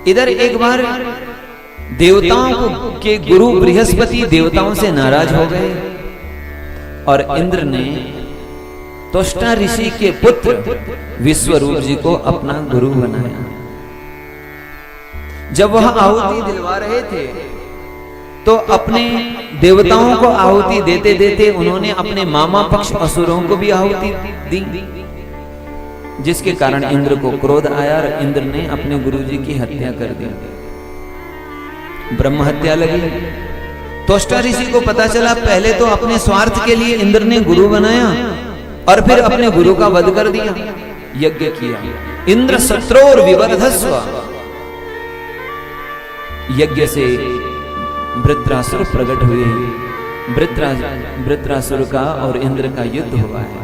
इधर एक बार देवताओं के गुरु बृहस्पति देवताओं से नाराज हो गए और इंद्र ने त्वष्टा ऋषि के पुत्र विश्वरूप जी को अपना गुरु बनाया। जब वह आहुति दिलवा रहे थे तो अपने देवताओं को आहुति देते देते उन्होंने अपने मामा पक्ष असुरों को भी आहुति दी, जिसके कारण इंद्र को क्रोध आया और इंद्र ने अपने गुरुजी की हत्या कर दी। ब्रह्म हत्या लगी। त्वष्टा ऋषि को पता चला, पहले तो अपने स्वार्थ के लिए इंद्र ने गुरु बनाया और फिर अपने गुरु का वध कर दिया, यज्ञ किया। इंद्र शत्रोर विवर्धस्व, यज्ञ से वृत्रासुर प्रकट हुए। वृत्रासुर का और इंद्र का युद्ध हुआ है।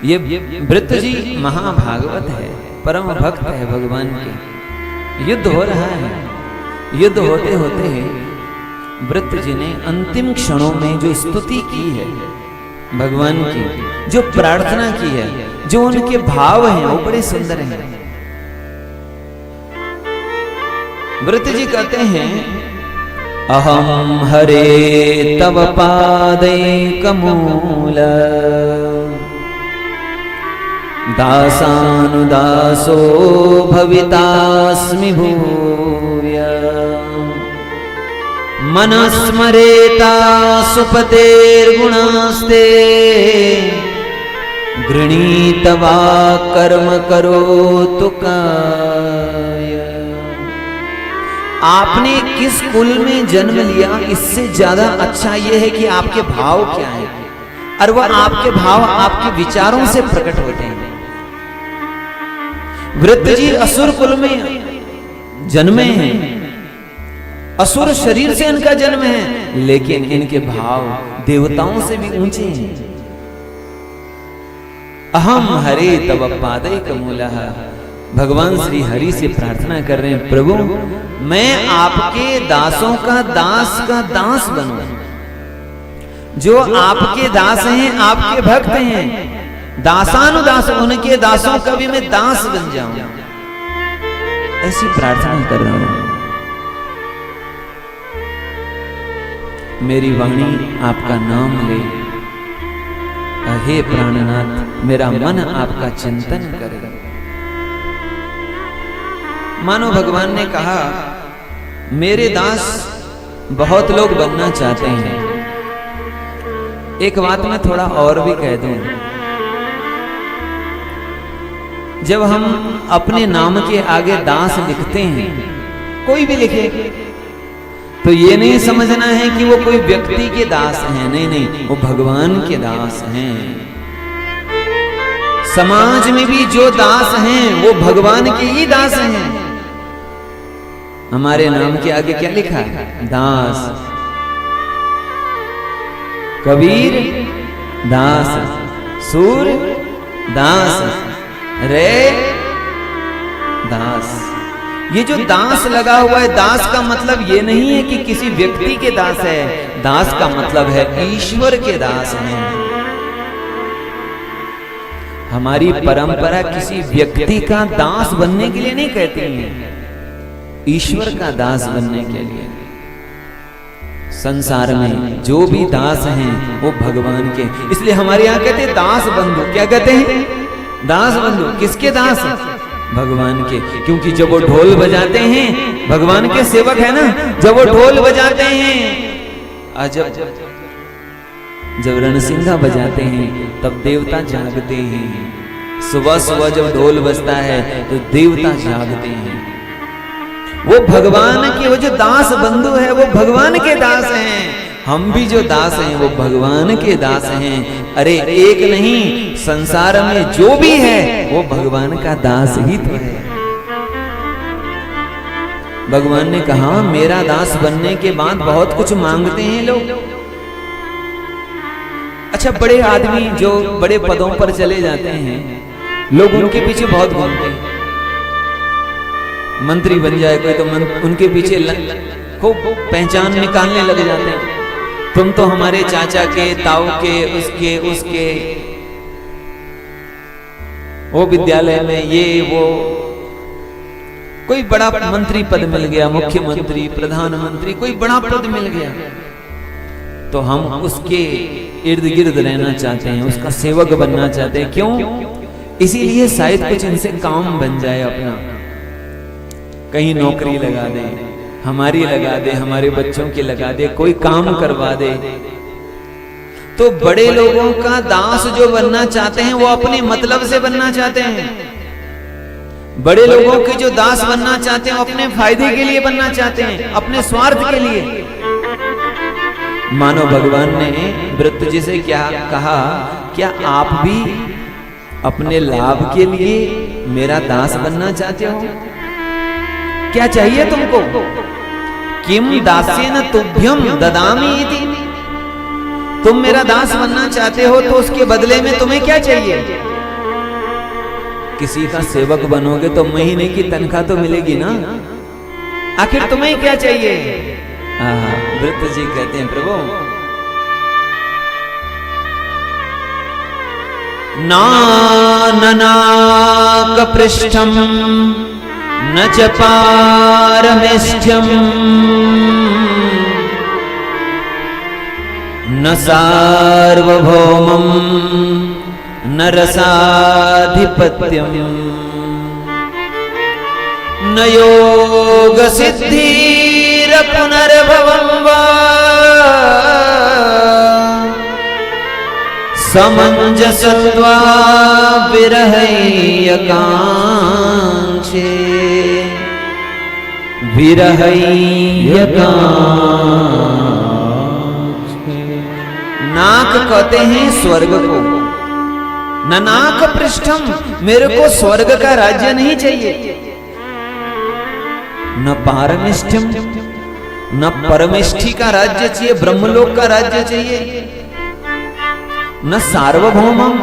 ये वृत्र जी महाभागवत है, परम भक्त है भगवान के। युद्ध हो रहा है। युद्ध होते होते वृत्र जी ने अंतिम क्षणों में जो स्तुति की है भगवान की, जो प्रार्थना की है, जो उनके भाव हैं वो बड़े सुंदर हैं। वृत्र जी कहते हैं, अहम हरे तव पादैकमूल दासानुदासो भवितास्मि भूय मनस्मरेता सुपतेर्गुणास्ते गृणीतवा कर्म करोतु काय। आपने किस कुल में जन्म लिया, इससे ज्यादा अच्छा यह है कि आपके भाव क्या है, और वह आपके भाव आपके विचारों से प्रकट होते हैं। वृत्र जी असुर कुल में जन्मे हैं, असुर शरीर से इनका जन्म है, लेकिन इनके भाव देवताओं से भी ऊंचे हैं। अहम हरे तव पादैकमूलः, भगवान श्री हरि से प्रार्थना कर रहे हैं, प्रभु मैं आपके दासों का दास बनूं। जो आपके दास हैं, आपके भक्त हैं, दासानुदास, उनके दासों का भी मैं दास बन जाऊं, ऐसी प्रार्थना कर रहा हूं। मेरी वाणी आपका नाम ले, हे प्राणनाथ मेरा मन आपका चिंतन करे। मानो भगवान ने कहा, मेरे दास बहुत लोग बनना चाहते हैं। एक बात मैं थोड़ा और भी कह दूं, जब हम अपने नाम के आगे दास लिखते हैं, कोई भी लिखे, तो ये नहीं समझना है कि वो कोई व्यक्ति के दास हैं, नहीं, वो भगवान के दास हैं। समाज में भी जो दास हैं वो भगवान के ही दास हैं। हमारे नाम के आगे क्या लिखा है? दास। कबीर दास, सूर दास, रे दास। ये जो दास लगा हुआ है, दास का मतलब ये नहीं है कि किसी व्यक्ति के दास है, दास का मतलब है ईश्वर के दास हैं। हमारी परंपरा किसी व्यक्ति का दास बनने के लिए नहीं कहती है, ईश्वर का दास बनने के लिए। संसार में जो भी दास हैं वो भगवान के, इसलिए हमारे यहाँ कहते हैं दास बंधु। क्या कहते हैं? दास बंधु। किसके दास? भगवान के। क्योंकि जब वो ढोल बजाते हैं, भगवान के सेवक है ना, जब वो ढोल बजाते हैं, जब रणसिंगा बजाते हैं तब देवता जागते हैं। सुबह सुबह जब ढोल बजता है तो देवता जागते हैं। वो भगवान के, वो जो दास बंधु है वो भगवान के दास हैं। हम भी जो दास हैं वो भगवान के दास हैं। अरे एक नहीं, संसार में जो भी है वो भगवान का दास ही तो है। भगवान ने कहा, मेरा दास बनने के बाद बहुत कुछ मांगते हैं लोग। अच्छा, बड़े आदमी जो बड़े पदों पर चले जाते हैं, लोग उनके पीछे बहुत घूमते हैं। मंत्री बन जाए कोई तो उनके पीछे खूब पहचान निकालने लग जाते हैं। तुम तो हमारे चाचा के, ताऊ के, उसके वो विद्यालय में, ये वो कोई बड़ा मंत्री पद मिल गया, मुख्यमंत्री, प्रधानमंत्री, कोई बड़ा पद मिल गया, तो हम उसके इर्द गिर्द रहना चाहते हैं, उसका सेवक बनना चाहते हैं। क्यों? इसीलिए शायद कुछ इनसे काम बन जाए अपना, कहीं नौकरी लगा दे, हमारी लगा दे, हमारे बच्चों की लगा दे, कोई काम करवा दे। तो बड़े लोगों का दास जो बनना चाहते हैं वो अपने मतलब से बनना चाहते हैं। बड़े लोगों के जो दास बनना चाहते हैं वो अपने फायदे के लिए बनना चाहते हैं, अपने स्वार्थ के लिए। मानो भगवान ने वृत्त जी से क्या कहा, क्या आप भी अपने लाभ के लिए मेरा दास बनना चाहते हो? क्या चाहिए तुमको? किम दासेन तुभ्यम ददामि इति। तुम मेरा दास बनना चाहते हो तो उसके बदले में तुम्हें क्या चाहिए? किसी का सेवक बनोगे तो महीने की तनख्वाह तो मिलेगी ना, आखिर तुम्हें क्या चाहिए? वृत्त जी कहते हैं, प्रभु नाननाक पृष्ठम न च पारमेष्ठ्यम न सार्वभौमं न रसाधिपत्यम न योग सिद्धिर पुनर्भवं वा समंजसत्वा विरहैयकांक्षे नाक कहते हैं स्वर्ग को, न नाक पृष्ठम, मेरे को स्वर्ग का राज्य नहीं चाहिए, न पारमेष्ठ्यम, न परमेष्ठी का राज्य चाहिए, ब्रह्मलोक का राज्य चाहिए, न सार्वभौमम,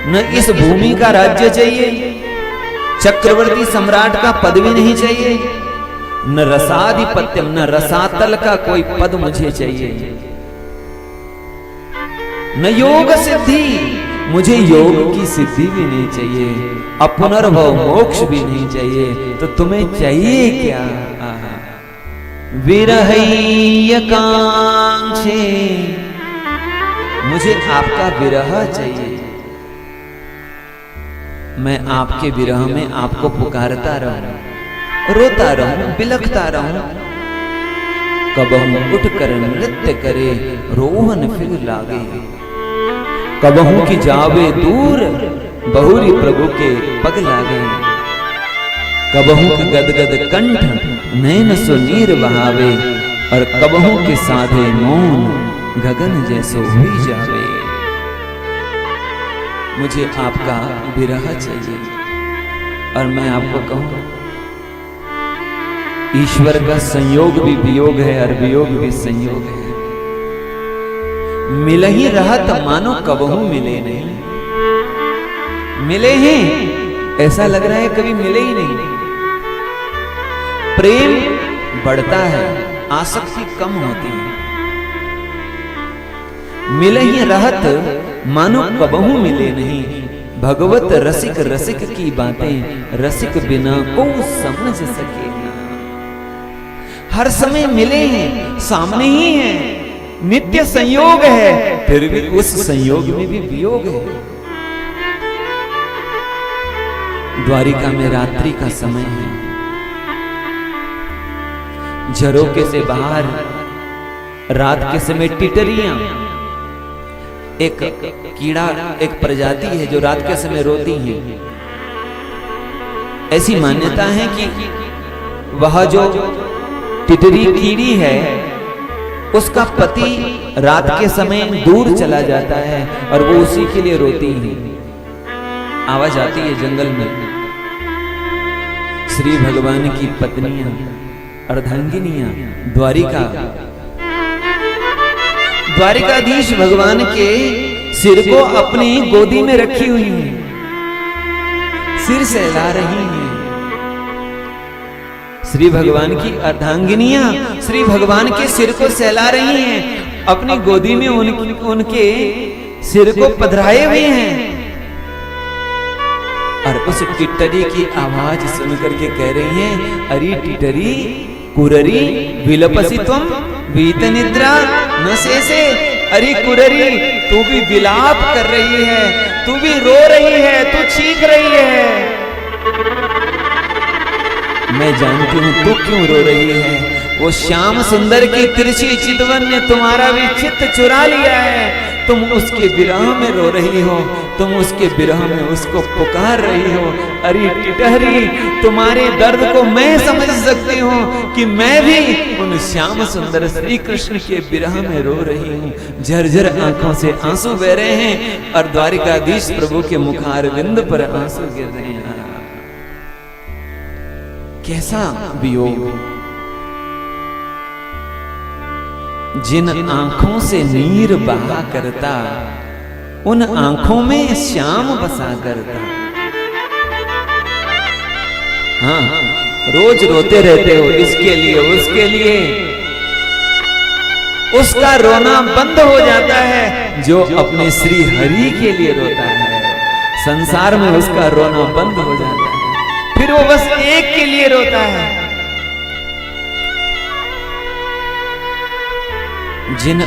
न इस भूमि का राज्य चाहिए, चक्रवर्ती सम्राट का पद भी नहीं चाहिए, न रसाधिपत्यम, न रसातल का कोई पद मुझे चाहिए, न योग सिद्धि, मुझे योग की सिद्धि भी नहीं चाहिए, अपुनर्भव मोक्ष भी नहीं चाहिए, तो तुम्हें चाहिए क्या? विरहैयकांक्षे, मुझे आपका विरह चाहिए, मैं आपके विरह में आपको पुकारता रहूं, रोता रहूं, बिलखता रहूं, कबहू उठ कर नृत्य करे रोहन फिर लागे, कबहू की जावे दूर बहुरी प्रभु के पग लागे, कबहू के गदगद कंठ नैन सुनीर बहावे, और कबहू के साधे मौन गगन जैसो हुई जावे। मुझे आपका विरह चाहिए। और मैं आपको कहूं, ईश्वर का संयोग भी वियोग है और वियोग भी संयोग है। मिल ही रहत मानो कबहू मिले नहीं, मिले हैं ऐसा लग रहा है कभी मिले ही नहीं। प्रेम बढ़ता है, आसक्ति कम होती है। मिले ही रहत मानो कबहू मिले नहीं, भगवत रसिक रसिक की बातें रसिक बिना को समझ सके। हर समय मिले हैं, सामने ही हैं, नित्य संयोग है, फिर भी उस संयोग में भी वियोग है। द्वारिका में रात्रि का समय है, झरोके से बाहर रात के समय टिटरियां, एक कीड़ा, एक प्रजाति है जो रात के समय रोती है। ऐसी मान्यता है कि वह जो टिटरी कीड़ी है उसका पति रात के समय दूर चला जाता है और वो उसी के लिए रोती है। आवाज आती है जंगल में। श्री भगवान की पत्नियां, अर्धांगिनियां द्वारिकाधीश भगवान के सिर को अपनी गोदी में रखी हुई हैं, सिर सहला रही हैं। श्री भगवान की अर्धांगिनियां श्री भगवान के सिर को सहला रही हैं, अपनी गोदी में उनके सिर को पधराए हुए हैं। और उस टिटरी की आवाज सुन करके कह रही हैं, अरे टिटरी कुररी विलपसी तुम वीत निद्रा न से। अरे कुररी, तू भी विलाप कर रही है, तू भी रो रही है, तू चीख रही है। मैं जानती हूं तू क्यों रो रही है। वो श्याम सुंदर की तिरछी चितवन ने तुम्हारा भी चित्त चुरा लिया है। तुम उसके विरह में रो रही हो, तुम उसके विरह में उसको पुकार रही हो। अरे टिटहरी, तुम्हारे दर्द को मैं समझ सकती हूँ कि मैं भी उन श्याम सुंदर श्री कृष्ण के विरह में रो रही हूँ। झरझर आंखों से आंसू बह रहे हैं और द्वारिकाधीश प्रभु के मुखारविंद पर आंसू गिर रहे हैं। कैसा वियोग। जिन आंखों से नीर बहा करता, उन आंखों में श्याम बसा करता। हाँ, रोज रोते रहते हो इसके लिए उसके लिए। उसका रोना बंद हो जाता है जो अपने श्री हरि के लिए रोता है। संसार में उसका रोना बंद हो जाता है, फिर वो बस एक के लिए रोता है। जिन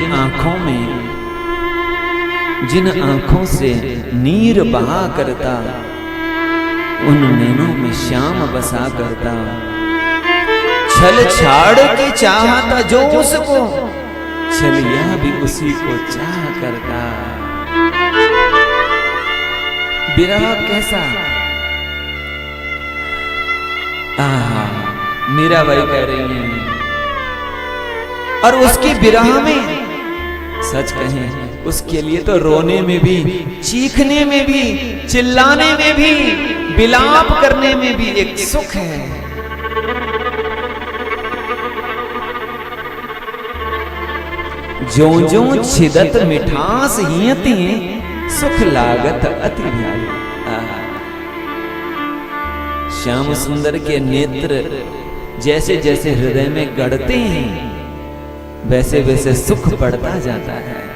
आंखों से नीर बहा करता, उन नैनों में श्याम बसा करता। छल छाड़ के चाहता जो उसको, छलिया भी उसी को चाह करता। विरह कैसा। मीराबाई कह रही हैं, और उसकी विरह में सच कहें उसके लिए तो रोने में भी, चीखने में भी, चिल्लाने में भी, विलाप करने में भी एक सुख है। जो जो छिदत मिठास हियती, सुख लागत अति भयाली। श्याम सुंदर के नेत्र जैसे जैसे हृदय में गड़ते हैं, वैसे वैसे सुख बढ़ता जाता है।